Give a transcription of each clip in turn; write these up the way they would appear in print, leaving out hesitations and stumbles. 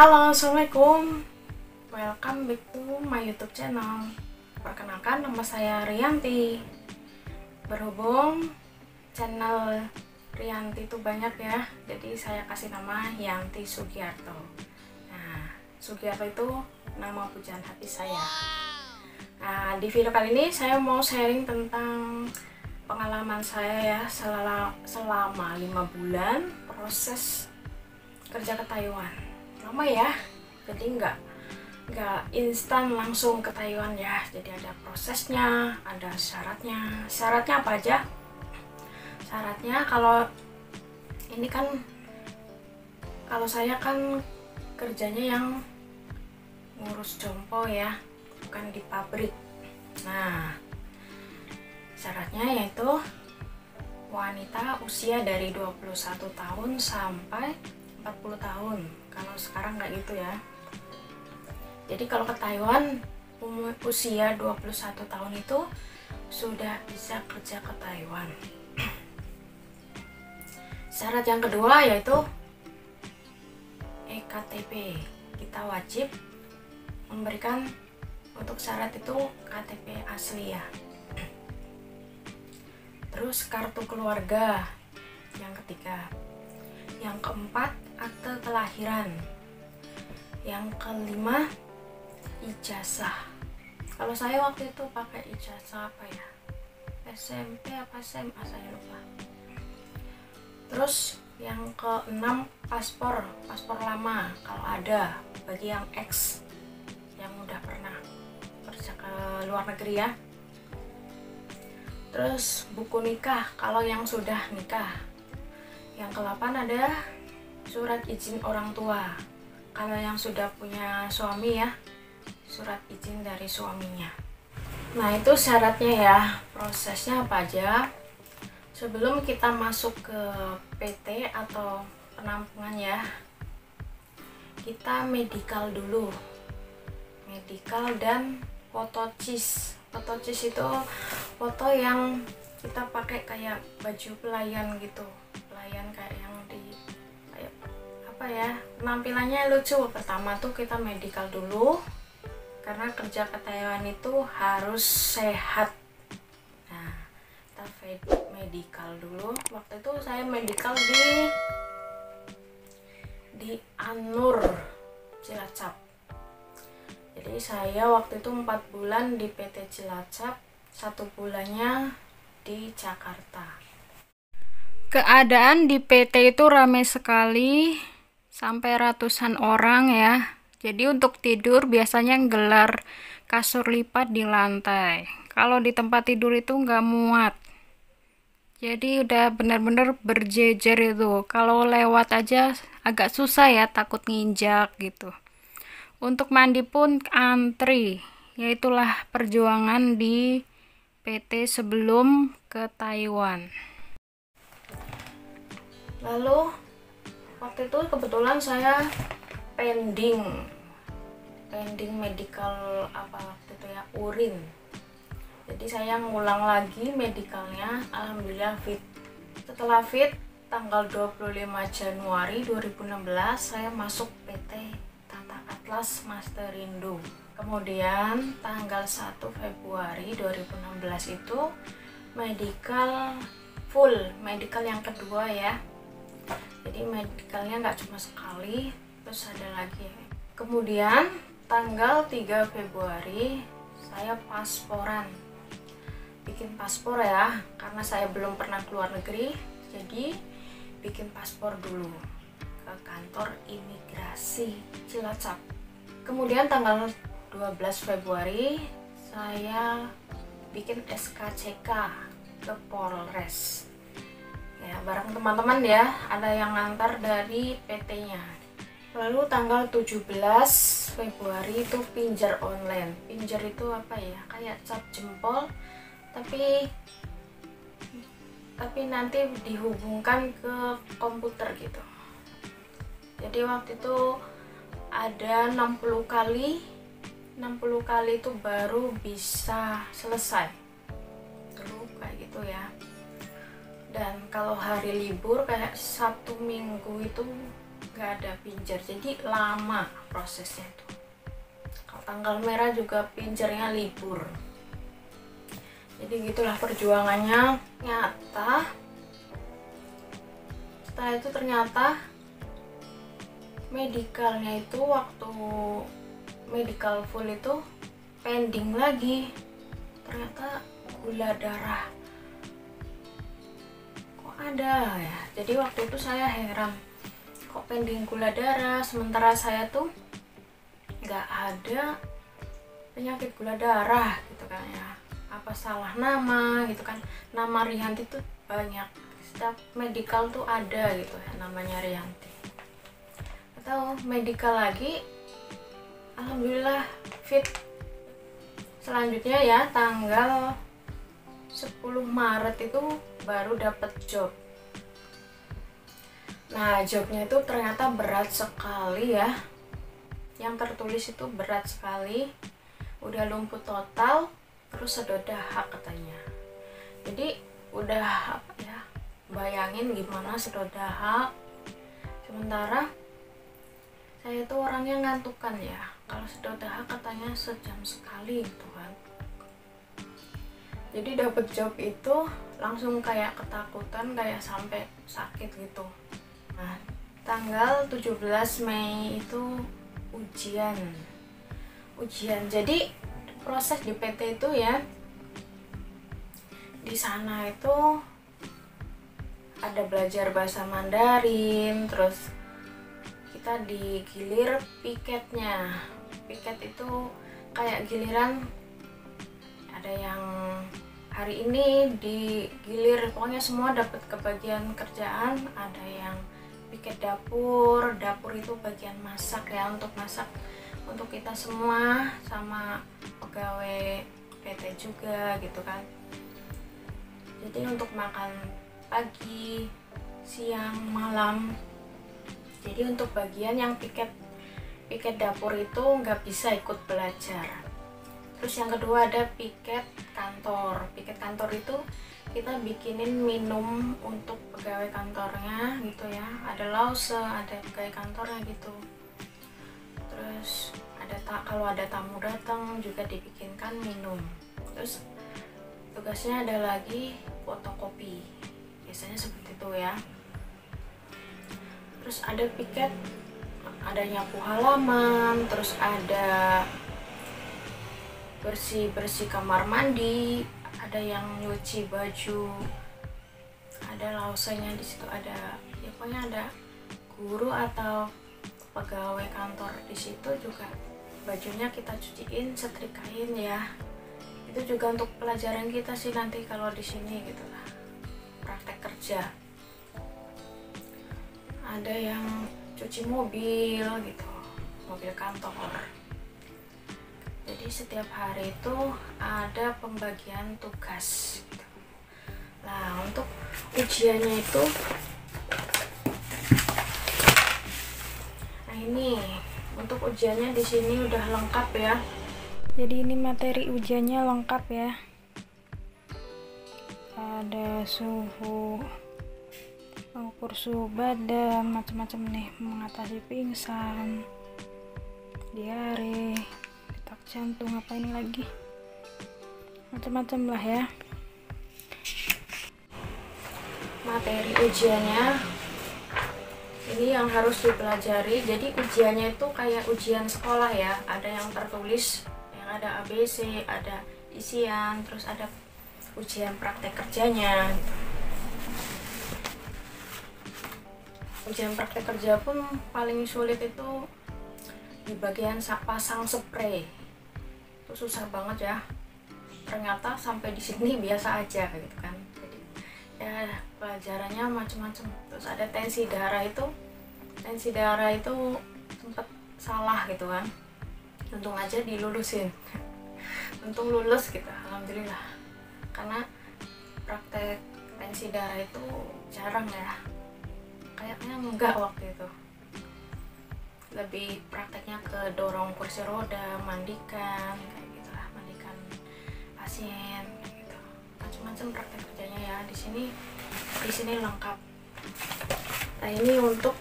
Halo, assalamualaikum. Welcome back to my YouTube channel. Perkenalkan, nama saya Rianti. Berhubung channel Rianti itu banyak ya, jadi saya kasih nama Yanti Sugiarto. Nah, Sugiarto itu nama pujaan hati saya. Nah, di video kali ini saya mau sharing tentang pengalaman saya ya selama 5 bulan proses kerja ke Taiwan. Lama ya, jadi nggak instan langsung ke Taiwan ya, jadi ada prosesnya, ada syaratnya apa aja. Syaratnya kalau ini kan, kalau saya kan kerjanya yang ngurus jompo ya, bukan di pabrik. Nah, syaratnya yaitu wanita usia dari 21 tahun sampai 40 tahun. Kalau sekarang nggak gitu ya. Jadi kalau ke Taiwan usia 21 tahun itu sudah bisa kerja ke Taiwan. Syarat yang kedua yaitu EKTP. Kita wajib memberikan untuk syarat itu KTP asli ya. Terus kartu keluarga yang ketiga. Yang keempat, akte kelahiran. Yang kelima, ijazah. Kalau saya waktu itu pakai ijazah apa ya, SMP apa SMA saya lupa. Terus yang keenam, paspor lama kalau ada, bagi yang X yang udah pernah kerja ke luar negeri ya. Terus buku nikah kalau yang sudah nikah. Yang ke-8 ada surat izin orang tua. Kalau yang sudah punya suami ya, surat izin dari suaminya. Nah, itu syaratnya ya. Prosesnya apa aja? Sebelum kita masuk ke PT atau penampungan ya, kita medical dulu. Medical dan foto CIS. Foto CIS itu foto yang kita pakai kayak baju pelayan gitu. Pelayan kayak yang di kayak apa ya, penampilannya lucu. Pertama tuh kita medical dulu, karena kerja ke Taiwan itu harus sehat. Nah, kita medical dulu. Waktu itu saya medical di Anur Cilacap. Jadi saya waktu itu 4 bulan di PT Cilacap, 1 bulannya di Jakarta. Keadaan di PT itu ramai sekali, sampai ratusan orang ya. Jadi untuk tidur biasanya gelar kasur lipat di lantai. Kalau di tempat tidur itu nggak muat. Jadi udah benar-benar berjejer itu. Kalau lewat aja agak susah ya, takut nginjak gitu. Untuk mandi pun antri. Yaitulah perjuangan di PT sebelum ke Taiwan. Lalu waktu itu kebetulan saya pending medical apa waktu itu ya, urin. Jadi saya ngulang lagi medicalnya, alhamdulillah fit. Setelah fit, tanggal 25 Januari 2016 saya masuk PT Tata Atlas Masterindo. Kemudian tanggal 1 Februari 2016 itu medical full, medical yang kedua ya. Jadi medicalnya nggak cuma sekali, terus ada lagi. Kemudian tanggal 3 Februari saya pasporan, bikin paspor ya, karena saya belum pernah keluar negeri, jadi bikin paspor dulu ke kantor imigrasi Cilacap. Kemudian tanggal 12 Februari saya bikin SKCK ke Polres ya, bareng teman-teman ya, ada yang ngantar dari PT-nya. Lalu tanggal 17 Februari itu pinjar online. Pinjar itu apa ya, kayak cap jempol tapi nanti dihubungkan ke komputer gitu. Jadi waktu itu ada 60 kali itu baru bisa selesai dulu kayak gitu ya. Dan kalau hari libur kayak Sabtu Minggu itu nggak ada pinjer, jadi lama prosesnya tuh. Kalau tanggal merah juga pinjernya libur. Jadi gitulah perjuangannya. Nyata setelah itu ternyata medikalnya itu, waktu medical full itu pending lagi, ternyata gula darah. Kok ada ya? Jadi waktu itu saya heran, kok pending gula darah sementara saya tuh nggak ada penyakit gula darah gitu kan ya. Apa salah nama gitu kan? Nama Rianti tuh banyak, setiap medical tuh ada gitu ya namanya Rianti. Atau medical lagi, alhamdulillah fit. Selanjutnya ya tanggal 10 Maret itu baru dapat job. Nah, jobnya itu ternyata berat sekali ya. Yang tertulis itu berat sekali. Udah lumpuh total, terus sedot dahak katanya. Jadi udah apa ya, bayangin gimana sedot dahak. Sementara saya itu orangnya ngantukan ya. Kalau sedot dahak katanya sejam sekali gitu kan. Jadi dapet job itu langsung kayak ketakutan, kayak sampai sakit gitu. Nah, tanggal 17 Mei itu ujian. Jadi proses di PT itu ya, di sana itu ada belajar bahasa Mandarin, terus kita digilir piketnya. Piket itu kayak giliran, ada yang hari ini digilir, pokoknya semua dapat kebagian kerjaan. Ada yang piket dapur itu bagian masak ya, untuk masak untuk kita semua sama pegawai PT juga gitu kan. Jadi untuk makan pagi, siang, malam. Jadi untuk bagian yang piket dapur itu nggak bisa ikut belajar. Terus yang kedua ada piket kantor. Piket kantor itu kita bikinin minum untuk pegawai kantornya gitu ya. Ada lause, ada pegawai kantornya gitu. Terus kalau ada tamu datang juga dibikinkan minum. Terus tugasnya ada lagi fotokopi. Biasanya seperti itu ya. Terus ada piket, ada nyapu halaman, terus ada bersih kamar mandi, ada yang nyuci baju, ada lausenya di situ, ada ya pokoknya ada guru atau pegawai kantor di situ juga bajunya kita cuciin, setrikain ya. Itu juga untuk pelajaran kita sih nanti kalau di sini gitu lah, praktek kerja. Ada yang cuci mobil gitu, mobil kantor. Jadi setiap hari itu ada pembagian tugas gitu. Nah, untuk ujiannya itu, nah ini untuk ujiannya di sini udah lengkap ya. Jadi ini materi ujiannya lengkap ya. Ada suhu, ukur suhu badan, macam-macam nih, mengatasi pingsan, diare, detak jantung, apa ini lagi, macam-macam lah ya. Materi ujiannya ini yang harus dipelajari. Jadi ujiannya itu kayak ujian sekolah ya, ada yang tertulis, yang ada ABC, ada isian, terus ada ujian praktek kerjanya gitu. Ujian praktek kerja pun paling sulit itu di bagian pasang spray. Itu susah banget ya. Ternyata sampai di sini biasa aja gitu kan. Jadi ya pelajarannya macam-macam. Terus ada tensi darah itu sempat salah gitu kan. Untung aja dilulusin. Untung lulus gitu, alhamdulillah. Karena praktek tensi darah itu jarang ya. Kayaknya enggak waktu itu, lebih prakteknya ke dorong kursi roda, mandikan kayak gitulah, mandikan pasien kayak gitu, macam-macam praktek kerjanya ya. Di sini lengkap. Nah ini untuk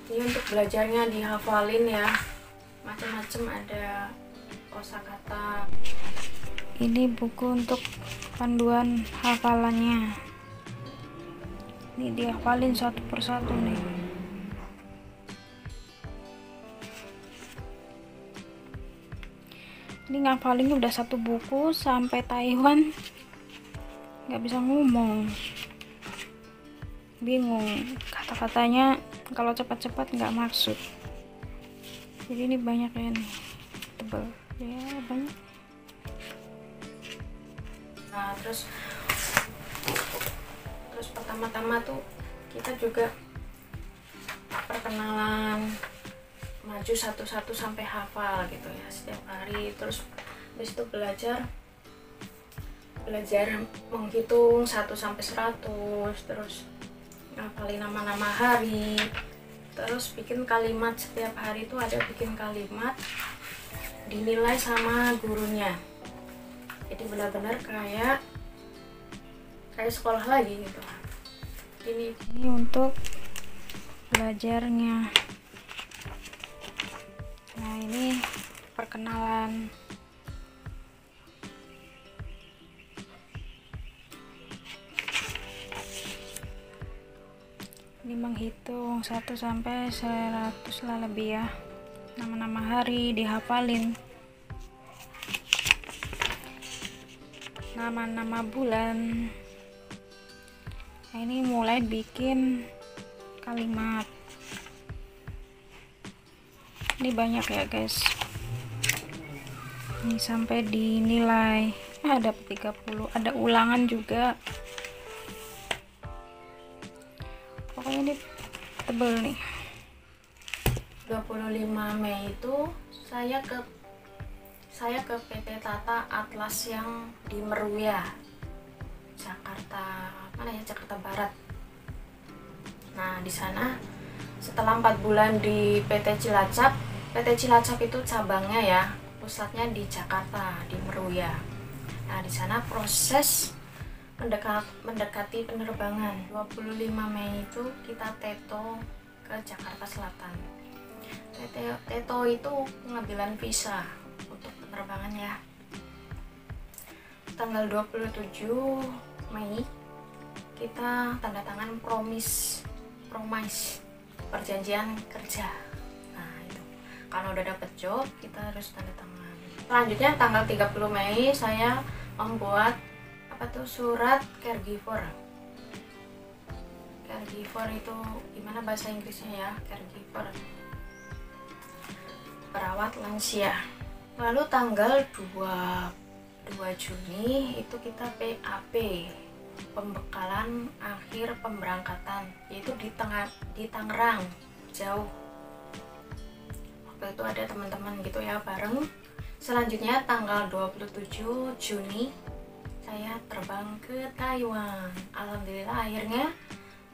Ini untuk belajarnya dihafalin ya, macam-macam, ada kosakata. Ini buku untuk panduan hafalannya. Ini dihafalin satu persatu nih. Ini ngafalinnya udah satu buku sampai Taiwan, nggak bisa ngomong, bingung kata-katanya kalau cepat-cepat nggak maksud. Jadi ini banyak ya nih, tebel ya, banyak. Nah terus pertama-tama tuh kita juga perkenalan, maju satu-satu sampai hafal gitu ya setiap hari. Terus habis itu belajar menghitung 1 sampai 100, terus ngapalin nama-nama hari, terus bikin kalimat. Setiap hari itu ada bikin kalimat, dinilai sama gurunya. Jadi benar-benar kayak sekolah lagi gitu. Ini untuk belajarnya. Nah ini perkenalan. Ini menghitung 1 sampai 100 lah lebih ya. Nama-nama hari dihafalin, nama-nama bulan. Nah ini mulai bikin kalimat. Ini banyak ya guys, ini sampai dinilai. Ada 30, ada ulangan juga. Pokoknya ini tebel nih. 25 Mei itu saya ke PT Tata Atlas yang di Meruya, Jakarta, mana ya, Jakarta Barat. Nah di sana setelah 4 bulan di PT Cilacap itu cabangnya ya, pusatnya di Jakarta, di Meruya. Nah di sana proses mendekati penerbangan. 25 Mei itu kita teto ke Jakarta Selatan. Teto itu pengambilan visa untuk penerbangan ya. Tanggal 27 Mei kita tanda tangan promise perjanjian kerja. Nah itu, kalau udah dapet job kita harus tanda tangan. Selanjutnya tanggal 30 Mei saya membuat surat caregiver. Caregiver itu gimana bahasa Inggrisnya ya? Caregiver, perawat lansia. Lalu tanggal 2 Juni itu kita PAP, pembekalan akhir pemberangkatan, yaitu di Tangerang, jauh. Waktu itu ada teman-teman gitu ya, bareng. Selanjutnya tanggal 27 Juni saya terbang ke Taiwan. Alhamdulillah akhirnya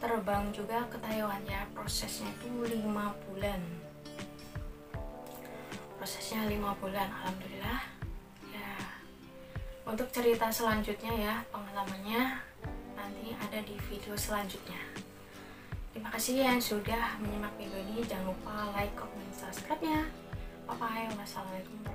terbang juga ke Taiwan ya. Prosesnya itu 5 bulan. Alhamdulillah ya. Untuk cerita selanjutnya ya, pengalamannya nanti ada di video selanjutnya. Terima kasih yang sudah menyimak video ini. Jangan lupa like, comment, subscribe ya. Bye bye. Wassalamualaikum.